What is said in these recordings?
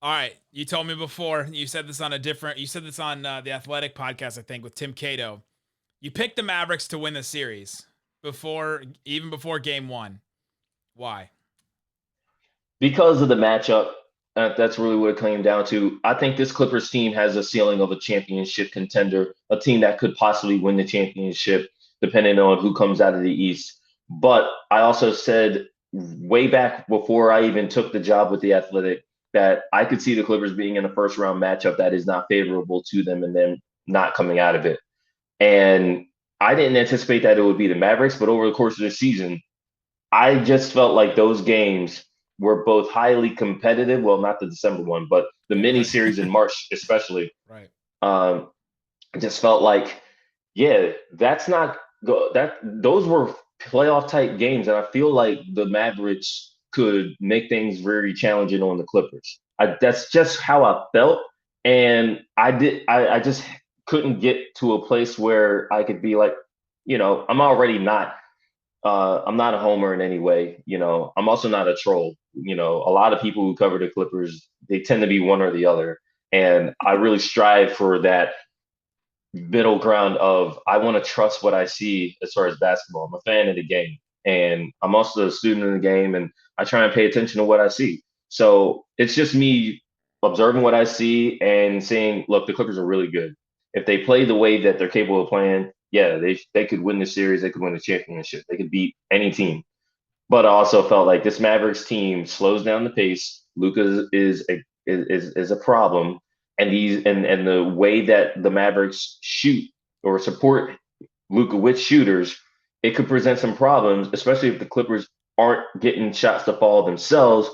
All right. You told me before. You said this on the Athletic podcast, I think, with Tim Cato. You picked the Mavericks to win the series even before game one. Why? Because of the matchup. That's really what it came down to. I think this Clippers team has a ceiling of a championship contender, a team that could possibly win the championship, depending on who comes out of the East. But I also said way back before I even took the job with the Athletic that I could see the Clippers being in a first round matchup that is not favorable to them and then not coming out of it. And I didn't anticipate that it would be the Mavericks, but over the course of the season, I just felt like those games were both highly competitive. Well, not the December one, but the Yeah, mini right. series in March, especially. Right. Um, I just felt like, yeah, that's not go that those were playoff type games, and I feel like the Mavericks could make things very challenging on the Clippers. That's just how I felt, and I just couldn't get to a place where I could be like, I'm already not I'm not a homer in any way. I'm also not a troll. A lot of people who cover the Clippers, they tend to be one or the other. And I really strive for that middle ground of I want to trust what I see as far as basketball. I'm a fan of the game and I'm also a student in the game and I try and pay attention to what I see. So it's just me observing what I see and saying, look, the Clippers are really good. If they play the way that they're capable of playing, yeah, they could win the series, they could win the championship, they could beat any team. But I also felt like this Mavericks team slows down the pace. Luka is a problem, and the way that the Mavericks shoot or support Luka with shooters, it could present some problems, especially if the Clippers aren't getting shots to fall themselves.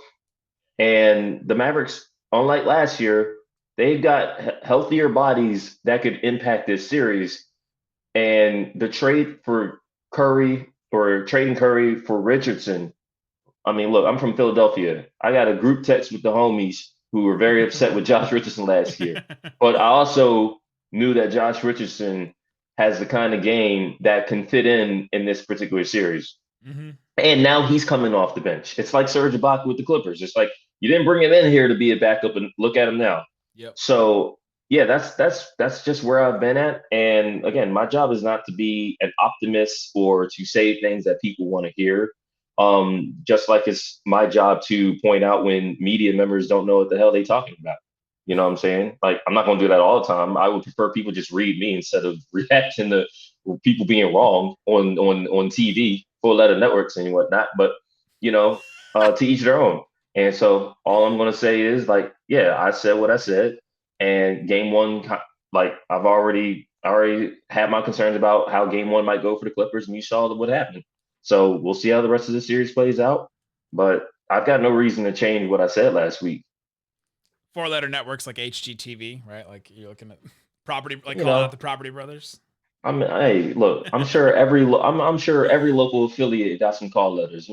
And the Mavericks, unlike last year, they've got healthier bodies that could impact this series. And the trade for Curry or trading Curry for Richardson, I mean, look, I'm from Philadelphia. I got a group text with the homies who were very upset with Josh Richardson last year. But I also knew that Josh Richardson has the kind of game that can fit in this particular series. Mm-hmm. And now he's coming off the bench. It's like Serge Ibaka with the Clippers. It's like you didn't bring him in here to be a backup, and look at him now. Yep. So yeah, that's just where I've been at. And again, my job is not to be an optimist or to say things that people want to hear. Just like it's my job to point out when media members don't know what the hell they talking about. You know what I'm saying? Like I'm not gonna do that all the time. I would prefer people just read me instead of reacting to people being wrong on TV, full letter networks and whatnot. But you know, to each their own. And so all I'm gonna say is like, yeah, I said what I said, and game one, like I already had my concerns about how game one might go for the Clippers, and you saw what happened. So we'll see how the rest of the series plays out. But I've got no reason to change what I said last week. Four-letter networks like HGTV, right? Like you're looking at property, like You calling out the know, Property Brothers. hey, look, I'm sure every local affiliate got some call letters.